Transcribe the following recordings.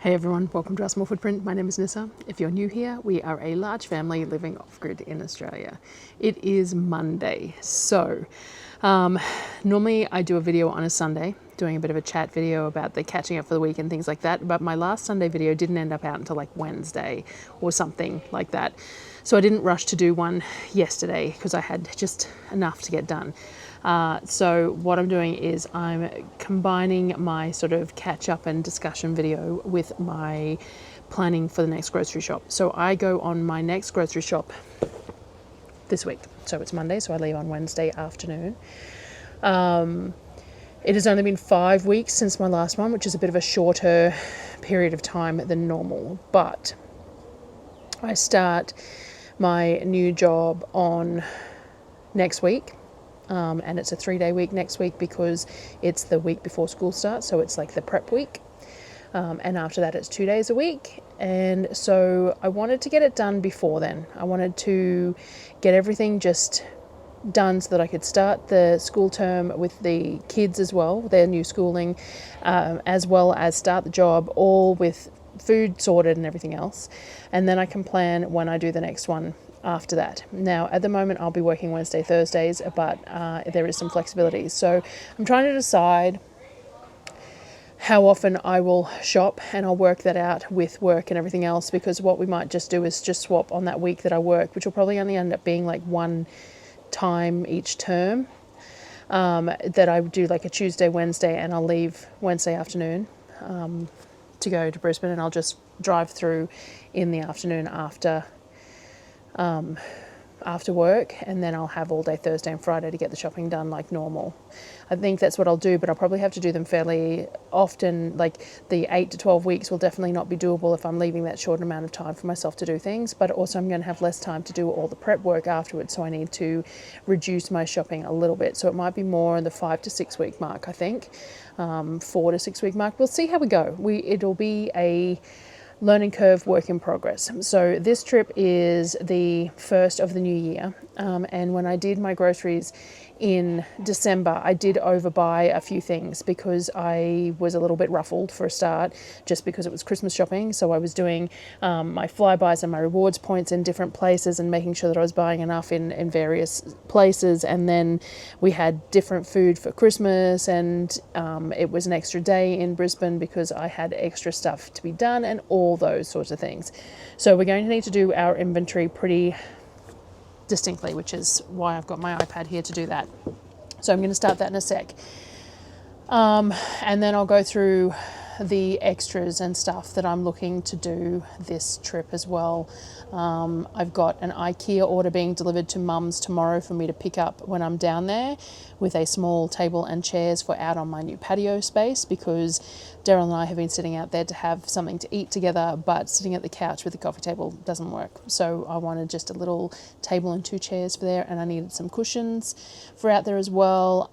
Hey everyone, welcome to Our Small Footprint. My name is Nyssa. If you're new here, we are a large family living off-grid in Australia. It is Monday, so normally I do a video on a Sunday, doing a bit of a chat video about the catching up for the week and things like that, but my last Sunday video didn't end up out until like Wednesday or something like that. So I didn't rush to do one yesterday because I had just enough to get done. So what I'm doing is I'm combining my sort of catch up and discussion video with my planning for the next grocery shop. So I go on my next grocery shop this week. So it's Monday, so I leave on Wednesday afternoon. It has only been 5 weeks since my last one, which is a bit of a shorter period of time than normal, but I start my new job on next week. And it's a 3-day week next week because it's the week before school starts, so it's like the prep week. And after that it's 2 days a week. And so I wanted to get it done before then. I wanted to get everything just done so that I could start the school term with the kids as well, their new schooling, as well as start the job all with food sorted and everything else. And then I can plan when I do the next one after that. Now, at the moment, I'll be working Wednesday, Thursdays, but there is some flexibility. So I'm trying to decide how often I will shop, and I'll work that out with work and everything else, because what we might just do is just swap on that week that I work, which will probably only end up being like one time each term, that I do like a Tuesday, Wednesday, and I'll leave Wednesday afternoon to go to Brisbane, and I'll just drive through in the afternoon after work, and then I'll have all day Thursday and Friday to get the shopping done like normal. I think that's what I'll do, but I'll probably have to do them fairly often. Like the 8 to 12 weeks will definitely not be doable if I'm leaving that short amount of time for myself to do things, but also I'm going to have less time to do all the prep work afterwards, so I need to reduce my shopping a little bit. So it might be more in the 5 to 6 week mark, I think. 4 to 6 week mark. We'll see how we go. It'll be a learning curve, work in progress. So this trip is the first of the new year, and when I did my groceries in December, I did overbuy a few things because I was a little bit ruffled for a start, just because it was Christmas shopping. So I was doing my flybys and my rewards points in different places and making sure that I was buying enough in various places. And then we had different food for Christmas, and it was an extra day in Brisbane because I had extra stuff to be done and all those sorts of things. So we're going to need to do our inventory pretty distinctly, which is why I've got my iPad here to do that. So I'm going to start that in a sec. And then I'll go through the extras and stuff that I'm looking to do this trip as well. I've got an IKEA order being delivered to Mum's tomorrow for me to pick up when I'm down there, with a small table and chairs for out on my new patio space, because Darryl and I have been sitting out there to have something to eat together, but sitting at the couch with the coffee table doesn't work. So I wanted just a little table and 2 chairs for there, and I needed some cushions for out there as well.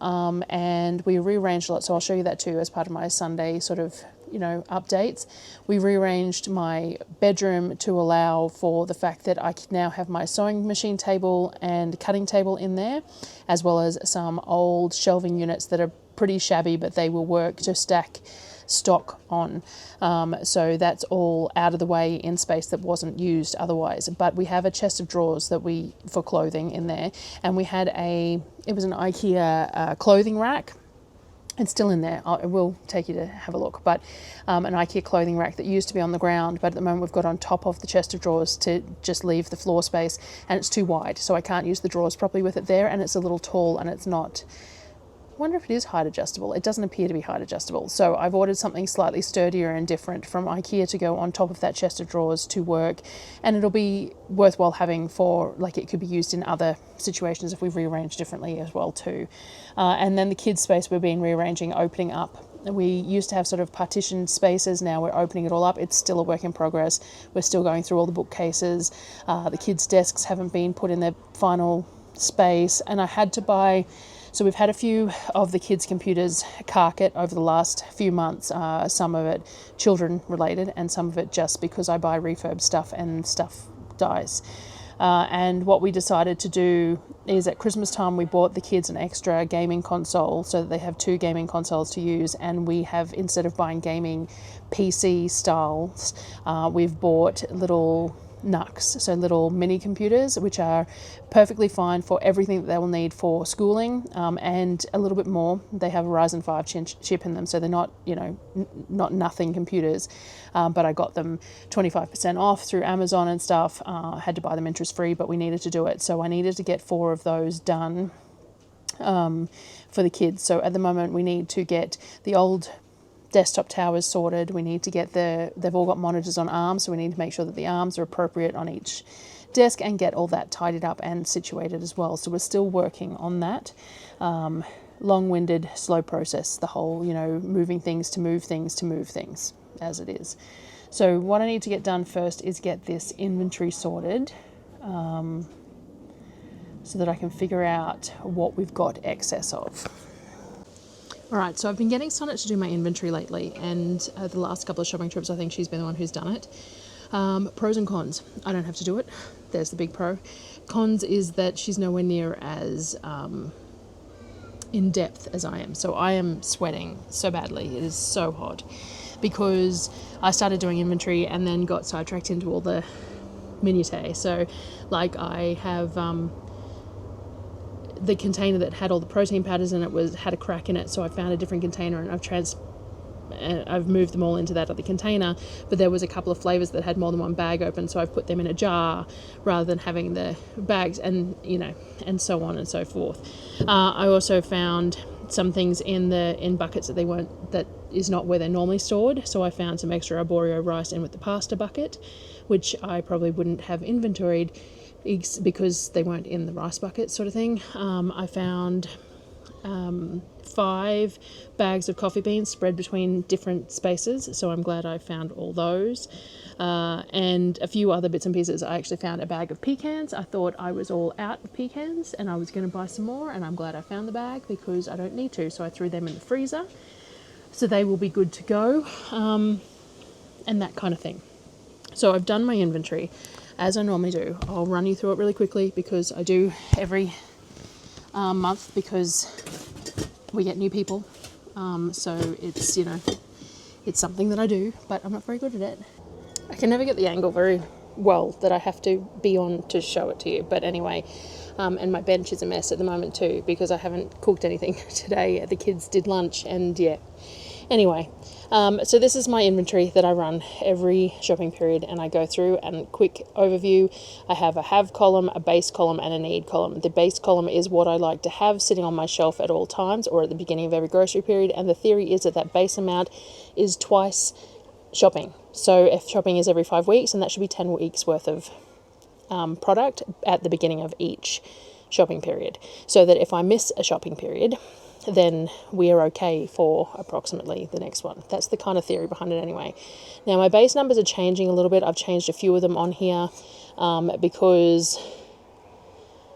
And we rearranged a lot, so I'll show you that too as part of my Sunday sort of updates. We rearranged my bedroom to allow for the fact that I could now have my sewing machine table and cutting table in there, as well as some old shelving units that are pretty shabby, but they will work to stack stock on. So that's all out of the way in space that wasn't used otherwise. But we have a chest of drawers for clothing in there, and we had it was an IKEA clothing rack. It's still in there. I will take you to have a look. But an IKEA clothing rack that used to be on the ground, but at the moment we've got on top of the chest of drawers to just leave the floor space, and it's too wide, so I can't use the drawers properly with it there, and it's a little tall, and it's not... I wonder if it is height adjustable. It doesn't appear to be height adjustable. So I've ordered something slightly sturdier and different from IKEA to go on top of that chest of drawers to work, and it'll be worthwhile having for, like, it could be used in other situations if we've rearranged differently as well too. And then the kids' space we've been rearranging, opening up. We used to have sort of partitioned spaces. Now we're opening it all up. It's still a work in progress. We're still going through all the bookcases. The kids' desks haven't been put in their final space, and I had to buy... So we've had a few of the kids' computers cark it over the last few months, some of it children related and some of it just because I buy refurb stuff and stuff dies. And what we decided to do is at Christmas time we bought the kids an extra gaming console so that they have 2 gaming consoles to use, and we have, instead of buying gaming PC styles, we've bought little NUCs, so little mini computers, which are perfectly fine for everything that they will need for schooling, and a little bit more. They have a Ryzen 5 chip in them, so they're not, not nothing computers, but I got them 25% off through Amazon and stuff. Had to buy them interest free, but we needed to do it, so I needed to get 4 of those done for the kids. So at the moment we need to get the old desktop towers sorted. We need to get they've all got monitors on arms, so we need to make sure that the arms are appropriate on each desk and get all that tidied up and situated as well. So we're still working on that. Long-winded, slow process, the whole, moving things to move things as it is. So what I need to get done first is get this inventory sorted, so that I can figure out what we've got excess of. All right, so I've been getting Sonnet to do my inventory lately, and the last couple of shopping trips, I think she's been the one who's done it. Pros and cons. I don't have to do it. There's the big pro. Cons is that she's nowhere near as in depth as I am. So I am sweating so badly. It is so hot because I started doing inventory and then got sidetracked into all the minutiae. So like I have the container that had all the protein powders in it had a crack in it, so I found a different container and I've moved them all into that other container, but there was a couple of flavors that had more than one bag open, so I've put them in a jar rather than having the bags, and and so on and so forth. I also found some things in buckets that is not where they're normally stored, so I found some extra arborio rice in with the pasta bucket, which I probably wouldn't have inventoried because they weren't in the rice bucket sort of thing. I found 5 bags of coffee beans spread between different spaces, so I'm glad I found all those, and a few other bits and pieces. I actually found a bag of pecans. I thought I was all out of pecans and I was going to buy some more, and I'm glad I found the bag because I don't need to, so I threw them in the freezer, so they will be good to go, and that kind of thing. So I've done my inventory as I normally do. I'll run you through it really quickly because I do every month because we get new people. So it's, it's something that I do, but I'm not very good at it. I can never get the angle very well that I have to be on to show it to you. But anyway, and my bench is a mess at the moment too because I haven't cooked anything today. The kids did lunch and yeah. Anyway, so this is my inventory that I run every shopping period, and I go through and quick overview. I have a have column, a base column, and a need column. The base column is what I like to have sitting on my shelf at all times or at the beginning of every grocery period, and the theory is that base amount is twice shopping. So if shopping is every 5 weeks, and that should be 10 weeks worth of product at the beginning of each shopping period, so that if I miss a shopping period, then we are okay for approximately the next one. That's the kind of theory behind it anyway. Now my base numbers are changing a little bit. I've changed a few of them on here because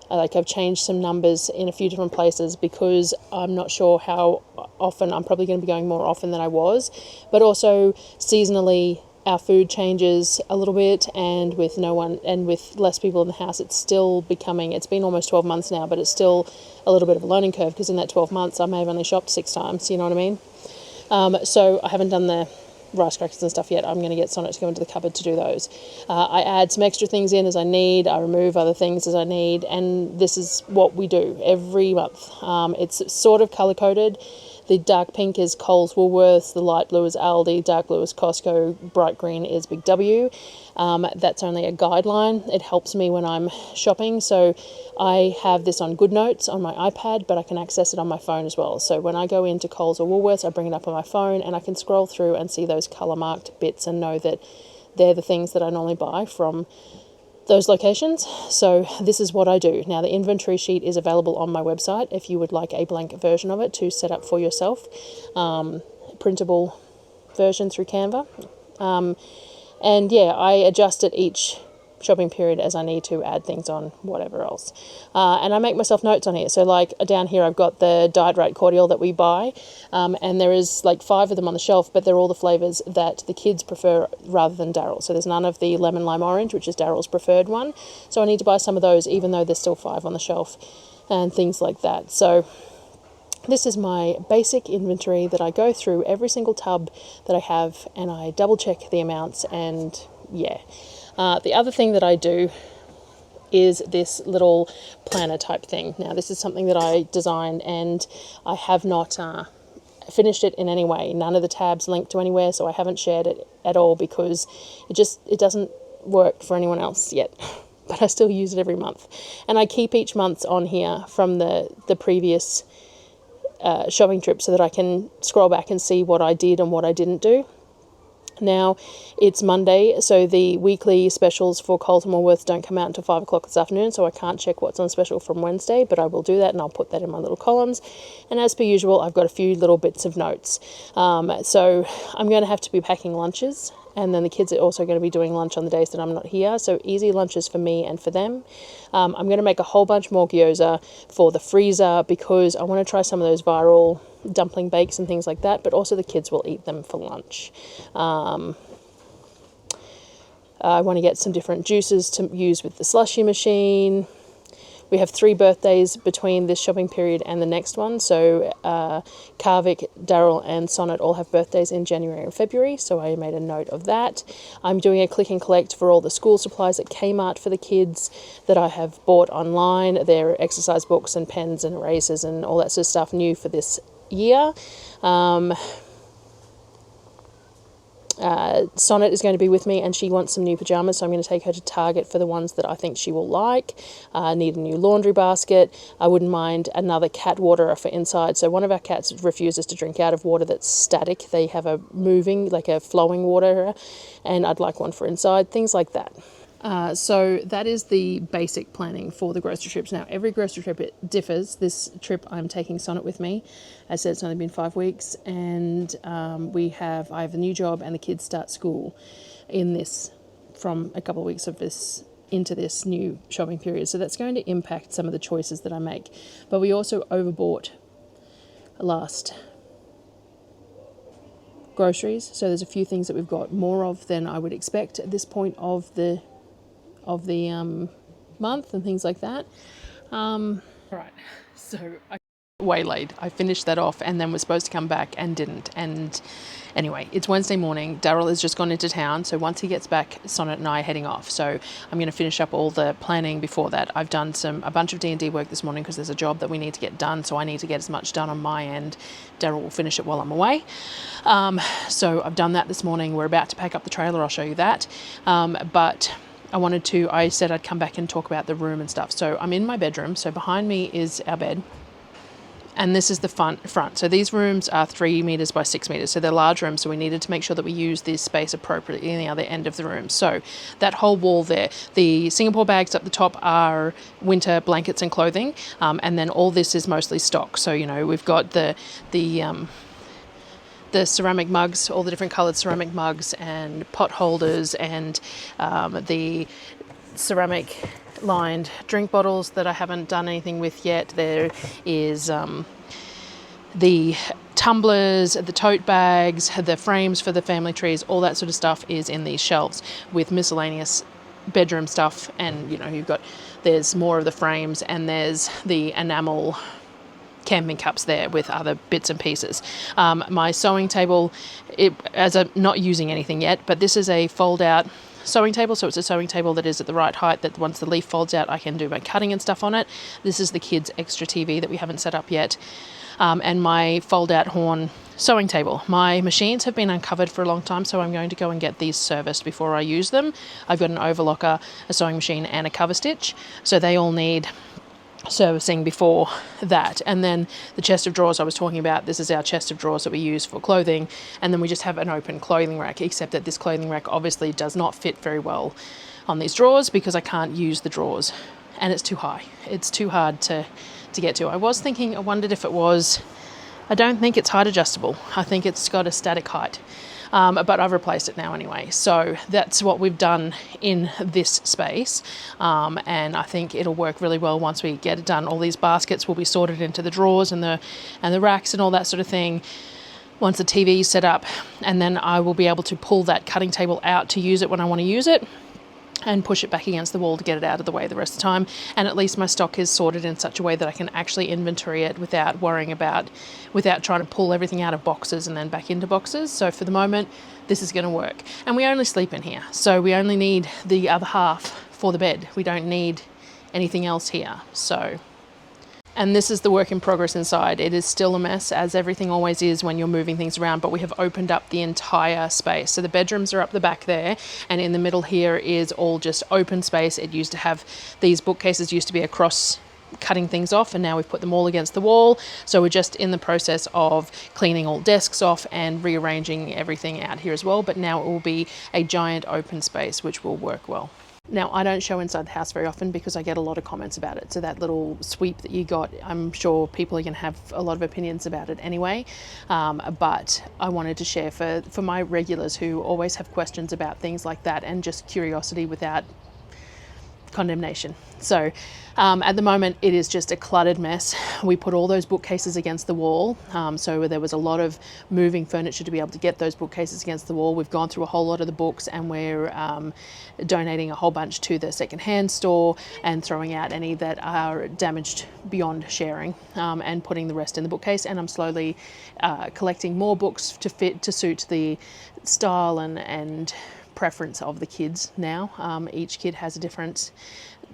I've changed some numbers in a few different places because I'm not sure how often. I'm probably going to be going more often than I was, but also seasonally our food changes a little bit, and with less people in the house, it's been almost 12 months now, but it's still a little bit of a learning curve because in that 12 months I may have only shopped 6 times, you know what I mean? So I haven't done the rice crackers and stuff yet. I'm going to get Sonnet to go into the cupboard to do those. I add some extra things in as I need, I remove other things as I need, and this is what we do every month. It's sort of colour-coded. The dark pink is Coles Woolworths, the light blue is Aldi, dark blue is Costco, bright green is Big W. That's only a guideline. It helps me when I'm shopping. So I have this on GoodNotes on my iPad, but I can access it on my phone as well. So when I go into Coles or Woolworths, I bring it up on my phone and I can scroll through and see those colour marked bits and know that they're the things that I normally buy from those locations. So this is what I do. Now the inventory sheet is available on my website if you would like a blank version of it to set up for yourself, printable version through Canva, and yeah, I adjust it each shopping period as I need to add things on, whatever else. And I make myself notes on here. So like down here I've got the Diet Right cordial that we buy, and there is like 5 of them on the shelf, but they're all the flavours that the kids prefer rather than Darryl. So there's none of the lemon lime orange, which is Darryl's preferred one. So I need to buy some of those, even though there's still 5 on the shelf and things like that. So this is my basic inventory that I go through every single tub that I have, and I double check the amounts. And yeah, the other thing that I do is this little planner type thing. Now this is something that I designed, and I have not finished it in any way. None of the tabs link to anywhere, so I haven't shared it at all because it doesn't work for anyone else yet. But I still use it every month, and I keep each month's on here from the previous shopping trip so that I can scroll back and see what I did and what I didn't do. Now it's Monday, so the weekly specials for Coles and Woolworths don't come out until 5 o'clock this afternoon, so I can't check what's on special from Wednesday, but I will do that, and I'll put that in my little columns. And as per usual, I've got a few little bits of notes. So I'm going to have to be packing lunches, and then the kids are also going to be doing lunch on the days that I'm not here, so easy lunches for me and for them. I'm going to make a whole bunch more gyoza for the freezer because I want to try some of those viral dumpling bakes and things like that, but also the kids will eat them for lunch. I want to get some different juices to use with the slushy machine. We have 3 birthdays between this shopping period and the next one. So Kavik, Darryl and Sonnet all have birthdays in January and February, so I made a note of that. I'm doing a click and collect for all the school supplies at Kmart for the kids that I have bought online. They're exercise books and pens and erasers and all that sort of stuff new for this year. Sonnet is going to be with me, and she wants some new pajamas, so I'm going to take her to Target for the ones that I think she will like. Need a new laundry basket. I wouldn't mind another cat waterer for inside. So one of our cats refuses to drink out of water that's static. They have a moving, like a flowing water, and I'd like one for inside, things like that. So that is the basic planning for the grocery trips. Now, every grocery trip, it differs. This trip, I'm taking Sonnet with me. I said it's only been 5 weeks, and I have a new job, and the kids start school from a couple of weeks of this into this new shopping period. So that's going to impact some of the choices that I make. But we also overbought last groceries, so there's a few things that we've got more of than I would expect at this point of the month and things like that. All right, so I waylaid. I finished that off and then was supposed to come back and didn't. And anyway, it's Wednesday morning. Darryl has just gone into town, so once he gets back, Sonnet and I are heading off. So I'm going to finish up all the planning before that. I've done a bunch of D&D work this morning because there's a job that we need to get done, so I need to get as much done on my end. Darryl will finish it while I'm away. So I've done that this morning. We're about to pack up the trailer. I'll show you that. But I said I'd come back and talk about the room and stuff. So I'm in my bedroom. So behind me is our bed. And this is the front. So these rooms are 3 meters by 6 meters. So they're large rooms. So we needed to make sure that we use this space appropriately in the other end of the room. So that whole wall there, the Singapore bags up the top are winter blankets and clothing. And then all this is mostly stock. So, we've got the ceramic mugs, all the different coloured ceramic mugs and pot holders, and the ceramic lined drink bottles that I haven't done anything with yet. There is the tumblers, the tote bags, the frames for the family trees, all that sort of stuff is in these shelves with miscellaneous bedroom stuff. And there's more of the frames, and there's the enamel camping cups there with other bits and pieces. My sewing table, as I'm not using anything yet, but this is a fold out sewing table, so it's a sewing table that is at the right height, that once the leaf folds out I can do my cutting and stuff on it. This is the kids' extra TV that we haven't set up yet, and my fold out horn sewing table. My machines have been uncovered for a long time, so I'm going to go and get these serviced before I use them. I've got an overlocker, a sewing machine and a cover stitch, so they all need servicing before that. And then the chest of drawers I was talking about, this is our chest of drawers that we use for clothing, and then we just have an open clothing rack, except that this clothing rack obviously does not fit very well on these drawers because I can't use the drawers, and it's too high. It's too hard to get to. I wondered if it was, I don't think it's height adjustable. I think it's got a static height. but I've replaced it now anyway. So that's what we've done in this space, and I think it'll work really well once we get it done. All these baskets will be sorted into the drawers and the racks and all that sort of thing once the TV is set up, and then I will be able to pull that cutting table out to use it when I want to use it, and push it back against the wall to get it out of the way the rest of the time. And at least my stock is sorted in such a way that I can actually inventory it without trying to pull everything out of boxes and then back into boxes. So for the moment, this is going to work. And we only sleep in here, so we only need the other half for the bed. We don't need anything else here. And this is the work in progress inside. It is still a mess, as everything always is when you're moving things around, but we have opened up the entire space. So the bedrooms are up the back there, and in the middle here is all just open space. It used to have, these bookcases used to be across, cutting things off, and now we've put them all against the wall. So we're just in the process of cleaning all desks off and rearranging everything out here as well. But now it will be a giant open space, which will work well. Now, I don't show inside the house very often because I get a lot of comments about it. So that little sweep that you got, I'm sure people are going to have a lot of opinions about it anyway. But I wanted to share for my regulars who always have questions about things like that, and just curiosity without condemnation. So at the moment it is just a cluttered mess. We put all those bookcases against the wall, so there was a lot of moving furniture to be able to get those bookcases against the wall. We've gone through a whole lot of the books, and we're donating a whole bunch to the secondhand store and throwing out any that are damaged beyond sharing, and putting the rest in the bookcase. And I'm slowly collecting more books to suit the style and preference of the kids now. Each kid has a different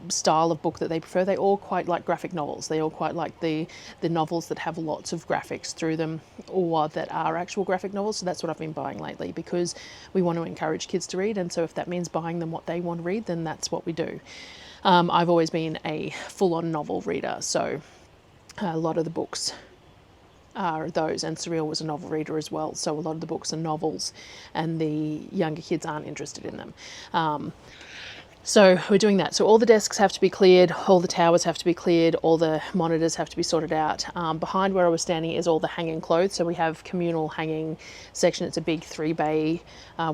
style of book that they prefer. They all quite like graphic novels. They all quite like the novels that have lots of graphics through them, or that are actual graphic novels. So that's what I've been buying lately, because we want to encourage kids to read, and so if that means buying them what they want to read, then that's what we do. I've always been a full-on novel reader, so a lot of the books are those, and Surreal was a novel reader as well, so a lot of the books are novels, and the younger kids aren't interested in them. So we're doing that. So all the desks have to be cleared, all the towers have to be cleared, all the monitors have to be sorted out. Behind where I was standing is all the hanging clothes. So we have communal hanging section. It's a big 3-bay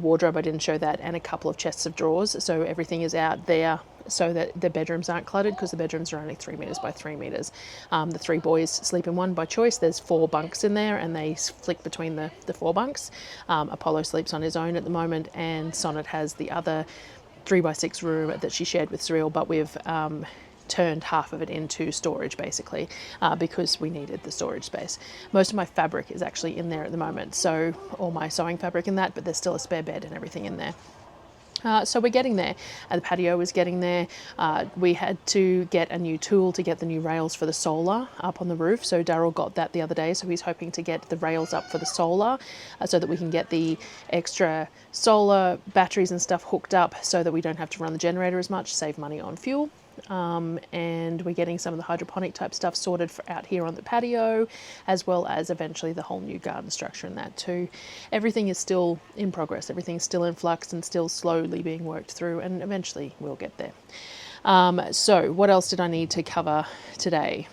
wardrobe. I didn't show that, and a couple of chests of drawers. So everything is out there so that the bedrooms aren't cluttered, because the bedrooms are only 3 meters by 3 meters. The 3 boys sleep in one by choice. There's 4 bunks in there, and they flick between the 4 bunks. Apollo sleeps on his own at the moment, and Sonnet has the other 3x6 room that she shared with Surreal, but we've turned half of it into storage, basically, because we needed the storage space. Most of my fabric is actually in there at the moment, so all my sewing fabric and that, but there's still a spare bed and everything in there. So we're getting there. The patio is getting there. We had to get a new tool to get the new rails for the solar up on the roof. So Darryl got that the other day. So he's hoping to get the rails up for the solar, so that we can get the extra solar batteries and stuff hooked up, so that we don't have to run the generator as much, save money on fuel. And we're getting some of the hydroponic type stuff sorted for out here on the patio, as well as eventually the whole new garden structure and that too. Everything is still in progress. Everything's still in flux and still slowly being worked through, and eventually we'll get there. So what else did I need to cover today?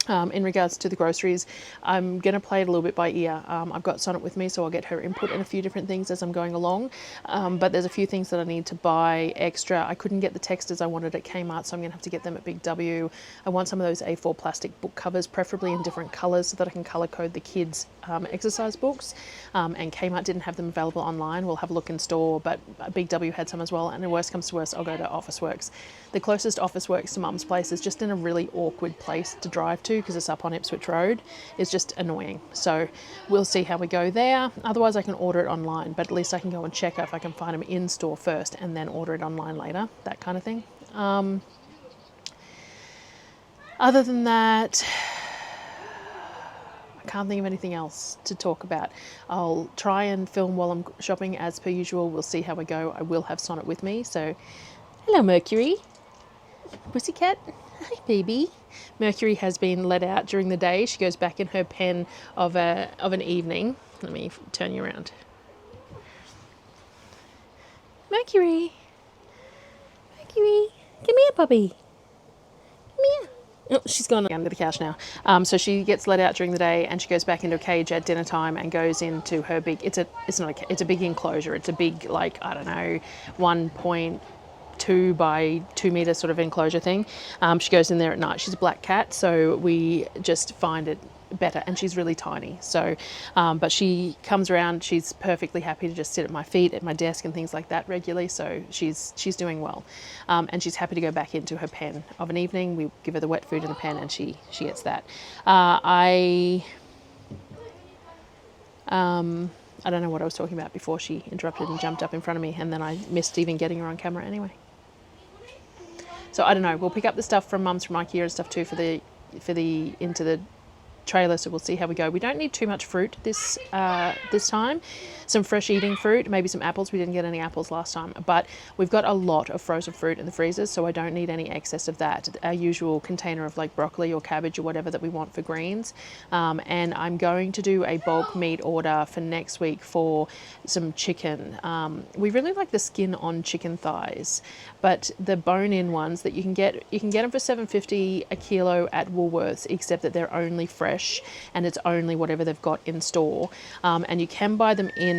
In regards to the groceries, I'm going to play it a little bit by ear. I've got Sonnet with me, so I'll get her input in a few different things as I'm going along. But there's a few things that I need to buy extra. I couldn't get the texters I wanted at Kmart, so I'm going to have to get them at Big W. I want some of those A4 plastic book covers, preferably in different colours, so that I can colour code the kids' exercise books. And Kmart didn't have them available online. We'll have a look in store, but Big W had some as well. And if worst comes to worst, I'll go to Officeworks. The closest Officeworks to Mum's place is just in a really awkward place to drive to, because it's up on Ipswich Road. It's just annoying. So we'll see how we go there. Otherwise I can order it online, but at least I can go and check if I can find them in store first and then order it online later, that kind of thing. Other than that, I can't think of anything else to talk about. I'll try and film while I'm shopping as per usual. We'll see how we go. I will have Sonnet with me. So hello, Mercury. Pussycat. Hi, baby. Mercury has been let out during the day. She goes back in her pen of an evening. Let me turn you around. Mercury. Mercury. Come here, puppy. Come here. she's gone under the couch now. So she gets let out during the day, and she goes back into a cage at dinner time and goes into her big, it's a big enclosure. It's a big, like, I don't know, 1.2 by 2 meter sort of enclosure thing. She goes in there at night. She's a black cat, so we just find it better, and she's really tiny, so but she comes around. She's perfectly happy to just sit at my feet, at my desk and things like that regularly, so she's doing well, and she's happy to go back into her pen of an evening. We give her the wet food in the pen, and she gets that. I don't know what I was talking about before she interrupted and jumped up in front of me, and then I missed even getting her on camera anyway. So I don't know, we'll pick up the stuff from Mum's from IKEA and stuff too for the into the trailer, so we'll see how we go. We don't need too much fruit this time. Some fresh eating fruit, maybe some apples. We didn't get any apples last time, but we've got a lot of frozen fruit in the freezers, so I don't need any excess of that. Our usual container of like broccoli or cabbage or whatever that we want for greens. And I'm going to do a bulk meat order for next week for some chicken. We really like the skin on chicken thighs, but the bone-in ones that you can get them for $7.50 a kilo at Woolworths, except that they're only fresh and it's only whatever they've got in store. And you can buy them in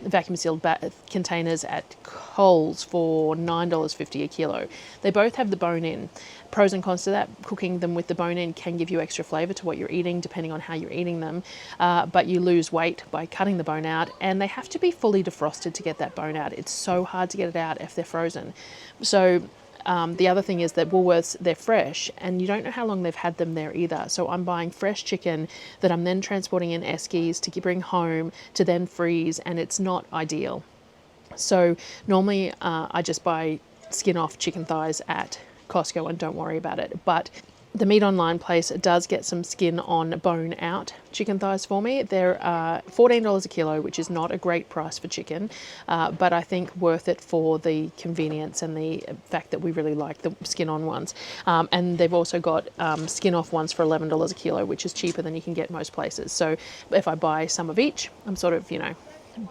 vacuum sealed containers at Coles for $9.50 a kilo. They both have the bone in. Pros and cons to that: cooking them with the bone in can give you extra flavour to what you're eating, depending on how you're eating them, but you lose weight by cutting the bone out, and they have to be fully defrosted to get that bone out. It's so hard to get it out if they're frozen. So the other thing is that Woolworths, they're fresh, and you don't know how long they've had them there either. So I'm buying fresh chicken that I'm then transporting in eskies to bring home to then freeze, and it's not ideal. So normally I just buy skin off chicken thighs at Costco and don't worry about it. But the Meat Online place does get some skin on bone out chicken thighs for me. They're $14 a kilo, which is not a great price for chicken, but I think worth it for the convenience and the fact that we really like the skin on ones. And they've also got skin off ones for $11 a kilo, which is cheaper than you can get most places. So if I buy some of each, I'm sort of,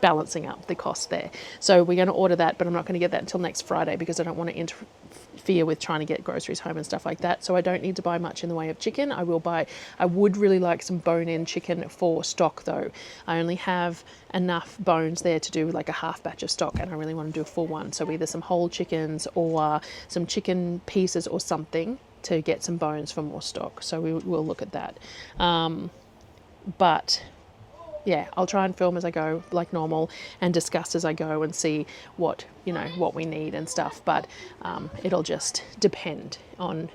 balancing up the cost there. So we're going to order that, but I'm not going to get that until next Friday because I don't want to interfere with trying to get groceries home and stuff like that. So I don't need to buy much in the way of chicken. I would really like some bone-in chicken for stock though. I only have enough bones there to do like a half batch of stock, and I really want to do a full one. So either some whole chickens or some chicken pieces or something to get some bones for more stock. So we'll look at that. But yeah, I'll try and film as I go like normal and discuss as I go and see what we need and stuff. But it'll just depend on,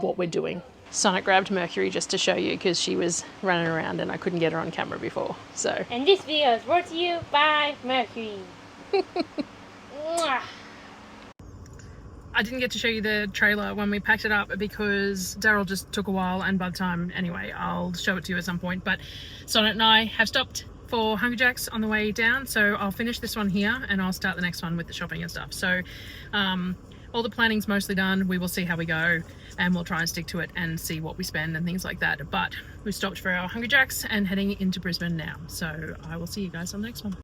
what we're doing. Sonnet grabbed Mercury just to show you because she was running around and I couldn't get her on camera before. So. And this video is brought to you by Mercury. I didn't get to show you the trailer when we packed it up because Darryl just took a while, and by the time, anyway, I'll show it to you at some point. But Sonnet and I have stopped for Hungry Jack's on the way down, so I'll finish this one here and I'll start the next one with the shopping and stuff. So all the planning's mostly done. We will see how we go and we'll try and stick to it and see what we spend and things like that. But we've stopped for our Hungry Jack's and heading into Brisbane now. So I will see you guys on the next one.